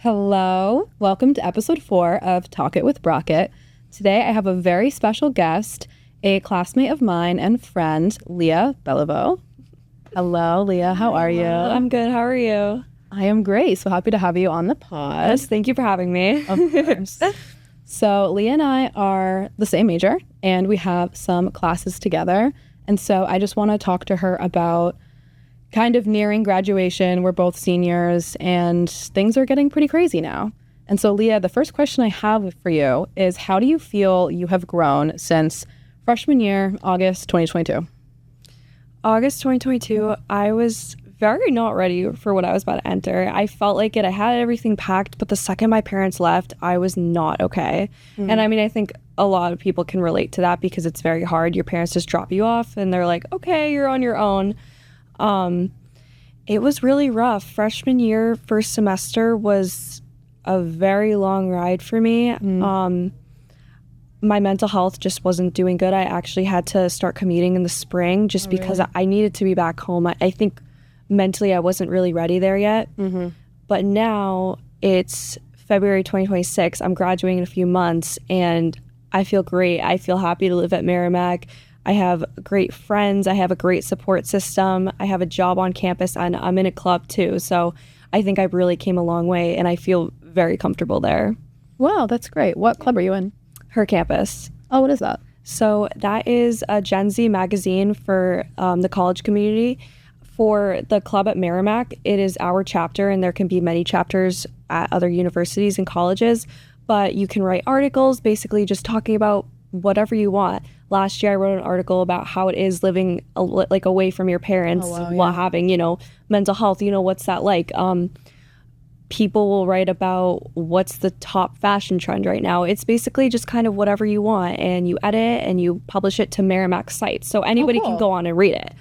Hello, welcome to episode 4 of Talk It with Brockett. Today I have a very special guest, a classmate of mine and friend, Leah Beliveau. Hello, Leah, how are you? I'm good, how are you? I am great, so happy to have you on the pod. Yes, thank you for having me. Of course. So Leah and I are the same major, and we have some classes together, and so I just want to talk to her about kind of nearing graduation. We're both seniors and things are getting pretty crazy now. And so Leah, the first question I have for you is, how do you feel you have grown since freshman year, August 2022? August 2022, I was very not ready for what I was about to enter. I felt like it. I had everything packed, but the second my parents left, I was not okay. And I mean, I think a lot of people can relate to that because it's very hard. Your parents just drop you off and they're like, okay, you're on your own. It was really rough. Freshman year, first semester was a very long ride for me. My mental health just wasn't doing good. I actually had to start commuting in the spring just because I needed to be back home. I think mentally I wasn't really ready there yet. But now it's February 2026. I'm graduating in a few months and I feel great. I feel happy to live at Merrimack. I have great friends. I have a great support system. I have a job on campus and I'm in a club too. So I think I really came a long way and I feel very comfortable there. Wow, that's great. What club are you in? Her campus. Oh, what is that? So that is a Gen Z magazine for the college community. For the club at Merrimack, it is our chapter and there can be many chapters at other universities and colleges, but you can write articles basically just talking about whatever you want. Last year I wrote an article about how it is living like away from your parents while having, mental health. What's that like? People will write about what's the top fashion trend right now. It's basically just kind of whatever you want and you edit and you publish it to Merrimack's site. So anybody can go on and read it.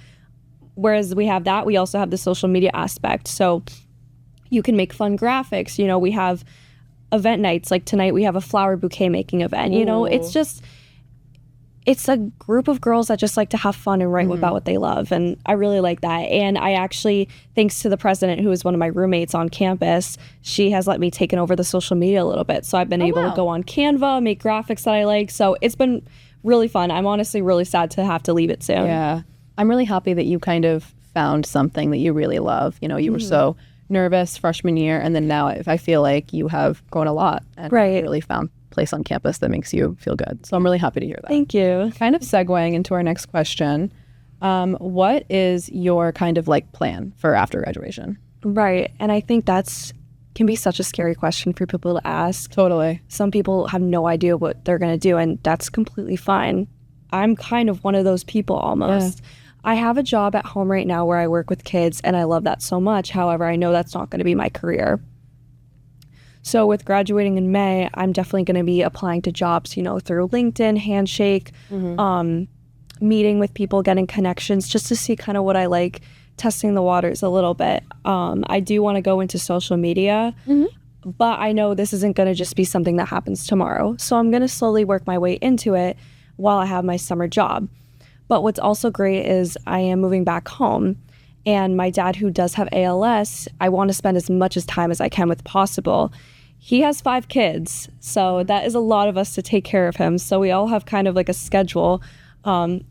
Whereas we have that, we also have the social media aspect. So you can make fun graphics. We have event nights. Like tonight we have a flower bouquet making event. It's a group of girls that just like to have fun and write about what they love. And I really like that. And I actually, thanks to the president, who is one of my roommates on campus, she has let me take over the social media a little bit. So I've been able to go on Canva, make graphics that I like. So it's been really fun. I'm honestly really sad to have to leave it soon. Yeah. I'm really happy that you kind of found something that you really love. You were so nervous freshman year, and then now I feel like you have grown a lot and really found place on campus that makes you feel good. So I'm really happy to hear that. Thank you. Kind of segueing into our next question, what is your kind of like plan for after graduation? Right. And I think can be such a scary question for people to ask. Totally. Some people have no idea what they're going to do, and that's completely fine. I'm kind of one of those people almost. Yeah. I have a job at home right now where I work with kids, and I love that so much. However, I know that's not going to be my career. So with graduating in May, I'm definitely going to be applying to jobs, through LinkedIn, Handshake, meeting with people, getting connections, just to see kind of what I like, testing the waters a little bit. I do want to go into social media, but I know this isn't going to just be something that happens tomorrow. So I'm going to slowly work my way into it while I have my summer job. But what's also great is I am moving back home. And my dad, who does have ALS, I want to spend as much time as I can with possible. He has 5 kids, so that is a lot of us to take care of him. So we all have kind of like a schedule.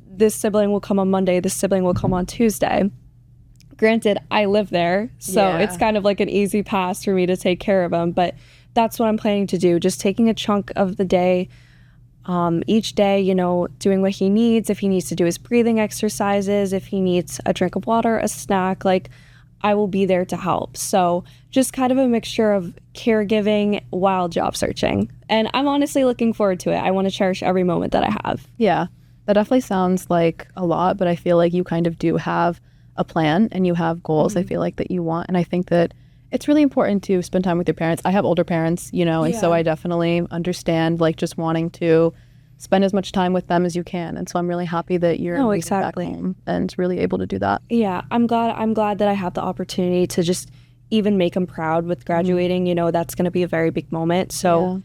This sibling will come on Monday, this sibling will come on Tuesday. Granted, I live there, so it's kind of like an easy pass for me to take care of him. But that's what I'm planning to do, just taking a chunk of the day, each day, doing what he needs. If he needs to do his breathing exercises, if he needs a drink of water, a snack, I will be there to help. So just kind of a mixture of caregiving while job searching. And I'm honestly looking forward to it. I want to cherish every moment that I have. Yeah, that definitely sounds like a lot, but I feel like you kind of do have a plan and you have goals I feel like that you want. And I think that it's really important to spend time with your parents. I have older parents, and so I definitely understand just wanting to spend as much time with them as you can. And so I'm really happy that you're back home and really able to do that. Yeah, I'm glad that I have the opportunity to just even make them proud with graduating. That's going to be a very big moment. So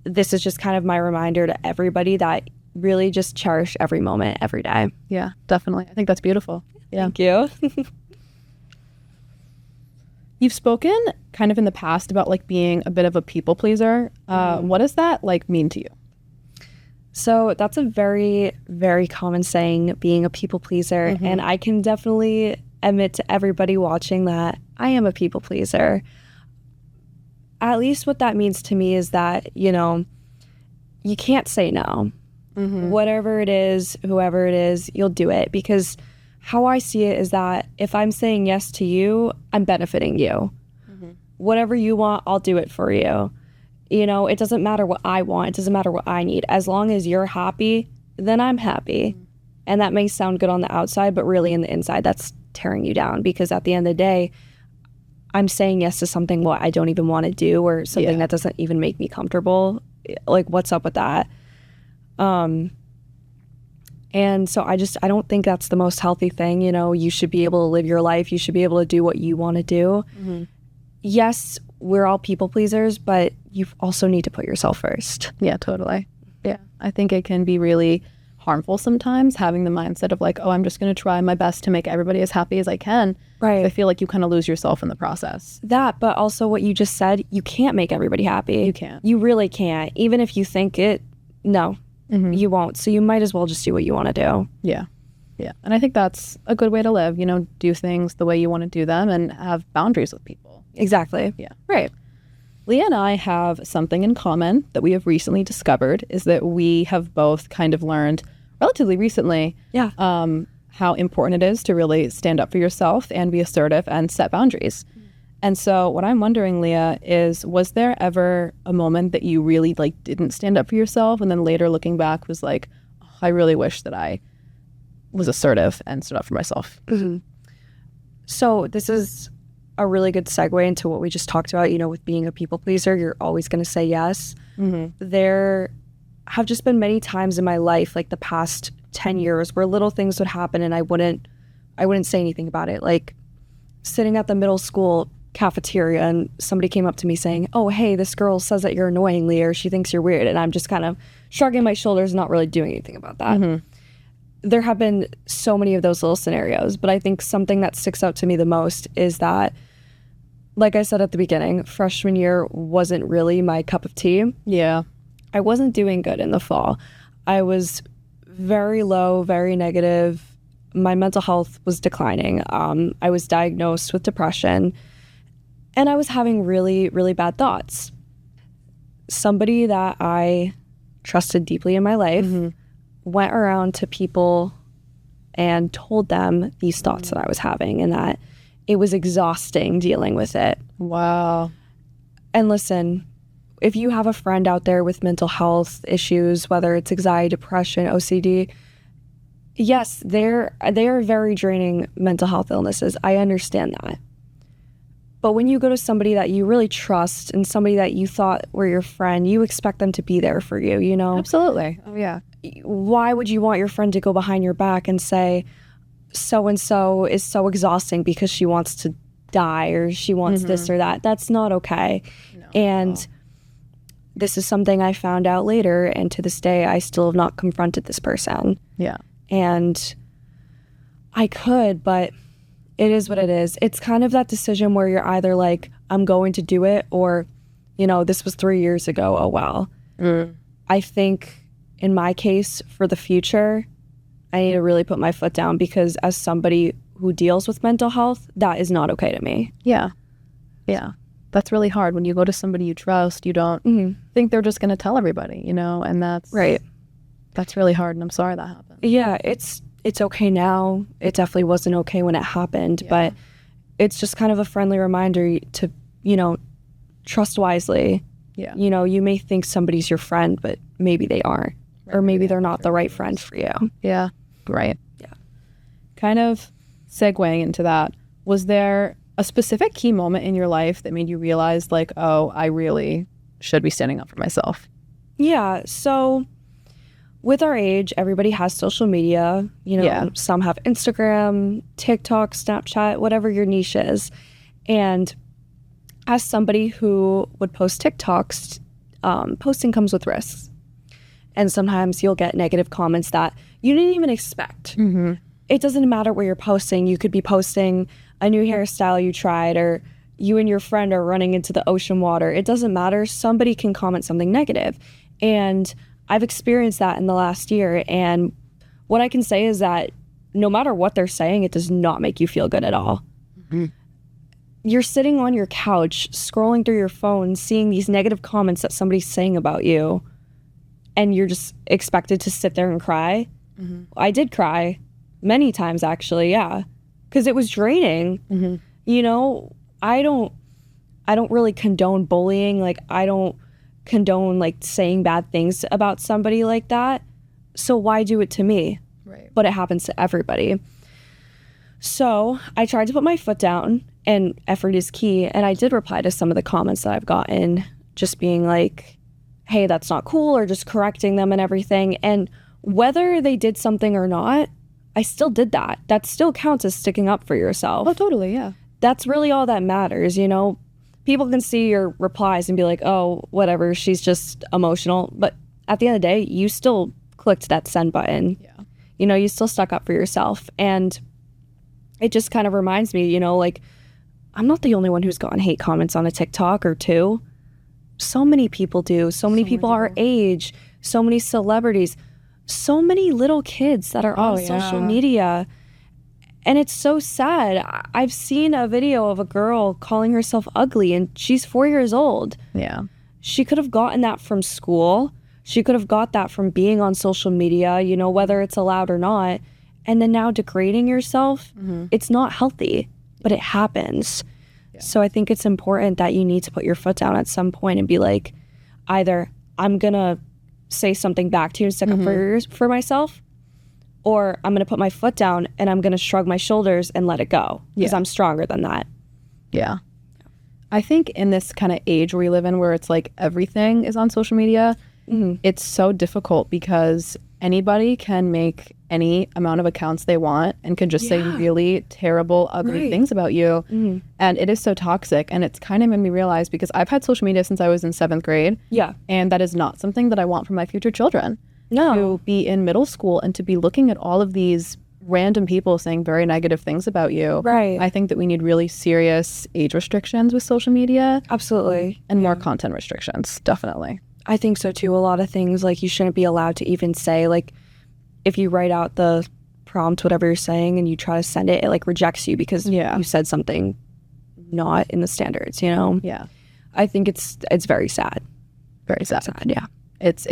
this is just kind of my reminder to everybody that really just cherish every moment, every day. Yeah, definitely. I think that's beautiful. Yeah. Thank you. You've spoken kind of in the past about like being a bit of a people pleaser. What does that like mean to you? So that's a very, very common saying, being a people pleaser. And I can definitely admit to everybody watching that I am a people pleaser. At least what that means to me is that, you know, you can't say no. Whatever it is, whoever it is, you'll do it. Because how I see it is that if I'm saying yes to you, I'm benefiting you. Whatever you want, I'll do it for you. You know, it doesn't matter what I want. It doesn't matter what I need. As long as you're happy, then I'm happy. And that may sound good on the outside, but really in the inside, that's tearing you down. Because at the end of the day, I'm saying yes to something what I don't even want to do, or something that doesn't even make me comfortable. Like, what's up with that? And so I don't think that's the most healthy thing. You know, you should be able to live your life. You should be able to do what you want to do. Yes, we're all people pleasers, but you also need to put yourself first. Yeah, totally. Yeah. I think it can be really harmful sometimes, having the mindset of like, oh, I'm just going to try my best to make everybody as happy as I can. Right. I feel like you kind of lose yourself in the process. That, but also what you just said, you can't make everybody happy. You can't. You really can't. Even if you think it, no, you won't. So you might as well just do what you want to do. Yeah. Yeah. And I think that's a good way to live, you know, do things the way you want to do them and have boundaries with people. Exactly. Yeah. Right. Leah and I have something in common that we have recently discovered, is that we have both kind of learned relatively recently how important it is to really stand up for yourself and be assertive and set boundaries. And so what I'm wondering, Leah, is was there ever a moment that you really like didn't stand up for yourself and then later looking back was like, oh, I really wish that I was assertive and stood up for myself? So this is a really good segue into what we just talked about. You know, with being a people pleaser, you're always going to say yes. There have just been many times in my life, like the past 10 years, where little things would happen and I wouldn't say anything about it. Like sitting at the middle school cafeteria and somebody came up to me saying, oh, hey, this girl says that you're annoying, Leah, or she thinks you're weird. And I'm just kind of shrugging my shoulders, not really doing anything about that. There have been so many of those little scenarios, but I think something that sticks out to me the most is that, like I said at the beginning, freshman year wasn't really my cup of tea. Yeah. I wasn't doing good in the fall. I was very low, very negative. My mental health was declining. I was diagnosed with depression, and I was having really, really bad thoughts. Somebody that I trusted deeply in my life went around to people and told them these thoughts that I was having and that it was exhausting dealing with it. Wow. And listen, if you have a friend out there with mental health issues, whether it's anxiety, depression, OCD, yes, they are very draining mental health illnesses. I understand that. But when you go to somebody that you really trust and somebody that you thought were your friend, you expect them to be there for you, you know? Absolutely. Oh, yeah. Why would you want your friend to go behind your back and say, so-and-so is so exhausting because she wants to die or she wants this or that? That's not okay. No, and this is something I found out later, and to this day, I still have not confronted this person. Yeah. And I could, but it is what it is. It's kind of that decision where you're either like, I'm going to do it, or, you know, this was 3 years ago. Oh, well. I think in my case, for the future, I need to really put my foot down, because as somebody who deals with mental health, that is not okay to me. Yeah. Yeah. That's really hard. When you go to somebody you trust, you don't think they're just going to tell everybody, you know, and that's right. That's really hard, and I'm sorry that happened. Yeah, it's okay now. It definitely wasn't okay when it happened, but it's just kind of a friendly reminder to, you know, trust wisely. Yeah. You know, you may think somebody's your friend, but maybe they aren't. Or maybe they're not the right friend for you. Yeah. Right. Yeah. Kind of segueing into that, was there a specific key moment in your life that made you realize, like, oh, I really should be standing up for myself? Yeah. So with our age, everybody has social media. You know, some have Instagram, TikTok, Snapchat, whatever your niche is. And as somebody who would post TikToks, posting comes with risks. And sometimes you'll get negative comments that you didn't even expect. It doesn't matter where you're posting. You could be posting a new hairstyle you tried, or you and your friend are running into the ocean water. It doesn't matter. Somebody can comment something negative. And I've experienced that in the last year. And what I can say is that no matter what they're saying, it does not make you feel good at all. Mm-hmm. You're sitting on your couch, scrolling through your phone, seeing these negative comments that somebody's saying about you, and you're just expected to sit there and cry. Mm-hmm. I did cry many times, actually, yeah, because it was draining. Mm-hmm. You know, I don't really condone bullying. Like, I don't condone like saying bad things about somebody like that. So why do it to me? Right. But it happens to everybody. So I tried to put my foot down, and effort is key. And I did reply to some of the comments that I've gotten, just being like, hey, that's not cool, or just correcting them and everything. And whether they did something or not, I still did that. That still counts as sticking up for yourself. Oh, totally, yeah. That's really all that matters, you know? People can see your replies and be like, oh, whatever, she's just emotional. But at the end of the day, you still clicked that send button. Yeah. You know, you still stuck up for yourself. And it just kind of reminds me, you know, like, I'm not the only one who's gotten hate comments on a TikTok or two. So many people do. So many people our age, so many celebrities, so many little kids that are on social media. And it's so sad. I've seen a video of a girl calling herself ugly, and she's 4 years old. Yeah. She could have gotten that from school. She could have got that from being on social media, you know, whether it's allowed or not. And then now degrading yourself, it's not healthy, but it happens. Yeah. So I think it's important that you need to put your foot down at some point and be like, either I'm going to say something back to you and stick up for myself, or I'm going to put my foot down and I'm going to shrug my shoulders and let it go, because I'm stronger than that. Yeah. I think in this kind of age we live in, where it's like everything is on social media, it's so difficult because anybody can make any amount of accounts they want and can just say really terrible, ugly things about you. And it is so toxic. And it's kind of made me realize, because I've had social media since I was in 7th grade. Yeah. And that is not something that I want for my future children. No. To be in middle school and to be looking at all of these random people saying very negative things about you. Right. I think that we need really serious age restrictions with social media. Absolutely. And more content restrictions, definitely. I think so too. A lot of things, like, you shouldn't be allowed to even say, like, if you write out the prompt, whatever you're saying, and you try to send it, it like rejects you because you said something not in the standards, you know? Yeah. I think it's very sad. Very sad. Yeah. It's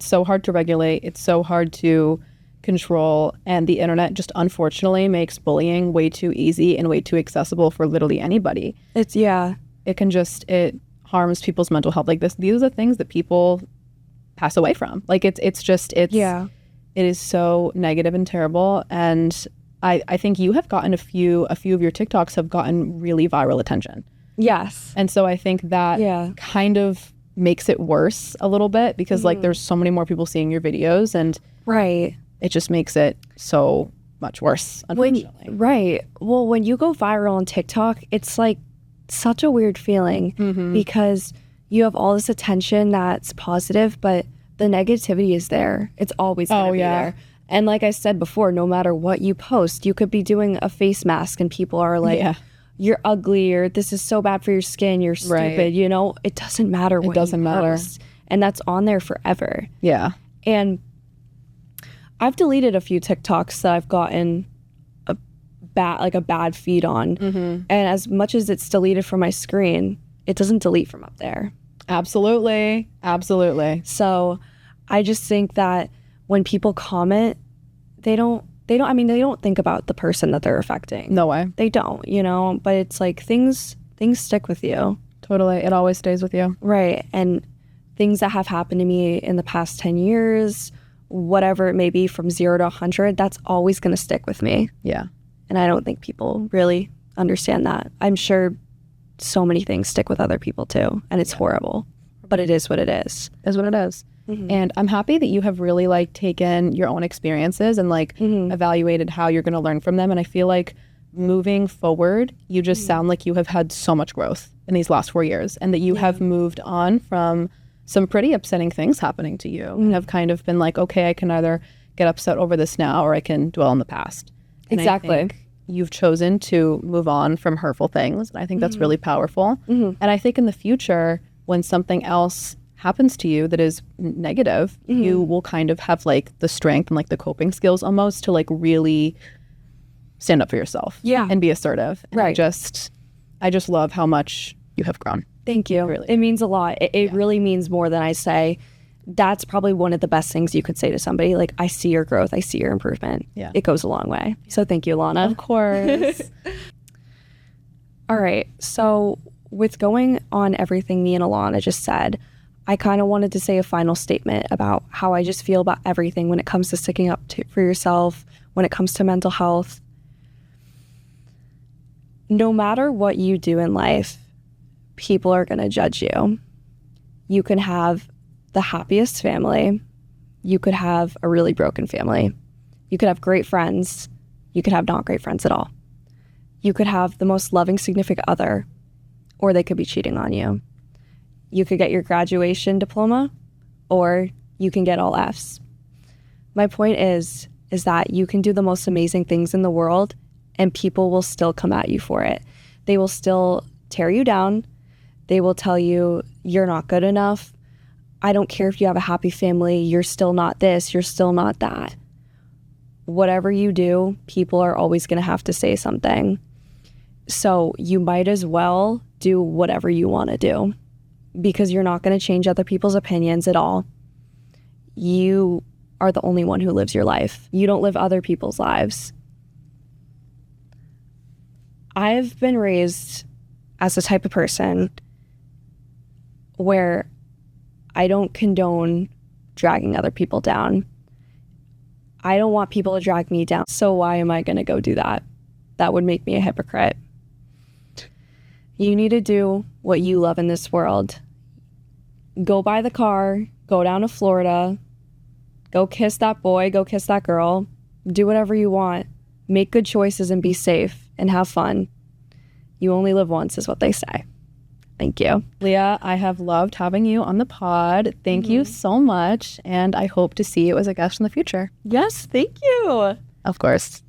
so hard to regulate. It's so hard to control. And the internet just unfortunately makes bullying way too easy and way too accessible for literally anybody. It harms people's mental health. Like, these are the things that people pass away from. Like, it is so negative and terrible. And I think you have gotten a few of your TikToks have gotten really viral attention. Yes. And so I think that kind of makes it worse a little bit, because like there's so many more people seeing your videos, and it just makes it so much worse, unfortunately. Well, when you go viral on TikTok, it's like such a weird feeling because you have all this attention that's positive, but the negativity is there. It's always going to be there. And like I said before, no matter what you post, you could be doing a face mask and people are like, you're ugly, or this is so bad for your skin, you're stupid, you know? It doesn't matter what you post. And that's on there forever. Yeah. And I've deleted a few TikToks that I've gotten a bad feed on. And as much as it's deleted from my screen, it doesn't delete from up there. Absolutely. So I just think that when people comment, they don't think about the person that they're affecting. No way. They don't, you know, but it's like things stick with you. Totally. It always stays with you. Right. And things that have happened to me in the past 10 years, whatever it may be, from 0 to 100, that's always going to stick with me. Yeah. And I don't think people really understand that. I'm sure so many things stick with other people too, and it's horrible, but it is what it is. Is what it is. And I'm happy that you have really like taken your own experiences and like evaluated how you're going to learn from them. And I feel like moving forward, you just sound like you have had so much growth in these last 4 years, and that you have moved on from some pretty upsetting things happening to you and have kind of been like, okay, I can either get upset over this now, or I can dwell on the past. And exactly. you've chosen to move on from hurtful things. I think that's really powerful. And I think in the future, when something else happens to you that is negative, you will kind of have like the strength and like the coping skills almost to like really stand up for yourself and be assertive. And I just love how much you have grown. Thank you. Really. It means a lot. It really means more than I say. That's probably one of the best things you could say to somebody. Like, I see your growth. I see your improvement. Yeah. It goes a long way. So thank you, Alana. Of course. All right. So with going on everything me and Alana just said, I kind of wanted to say a final statement about how I just feel about everything when it comes to sticking up for yourself, when it comes to mental health. No matter what you do in life, people are going to judge you. You can have the happiest family. You could have a really broken family. You could have great friends. You could have not great friends at all. You could have the most loving significant other, or they could be cheating on you. You could get your graduation diploma, or you can get all Fs. My point is that you can do the most amazing things in the world, and people will still come at you for it. They will still tear you down. They will tell you you're not good enough. I don't care if you have a happy family, you're still not this, you're still not that. Whatever you do, people are always going to have to say something. So you might as well do whatever you want to do, because you're not going to change other people's opinions at all. You are the only one who lives your life. You don't live other people's lives. I've been raised as the type of person where I don't condone dragging other people down. I don't want people to drag me down. So why am I going to go do that? That would make me a hypocrite. You need to do what you love in this world. Go buy the car, go down to Florida, go kiss that boy, go kiss that girl, do whatever you want. Make good choices and be safe and have fun. You only live once is what they say. Thank you. Leah, I have loved having you on the pod. Thank you so much. And I hope to see you as a guest in the future. Yes, thank you. Of course.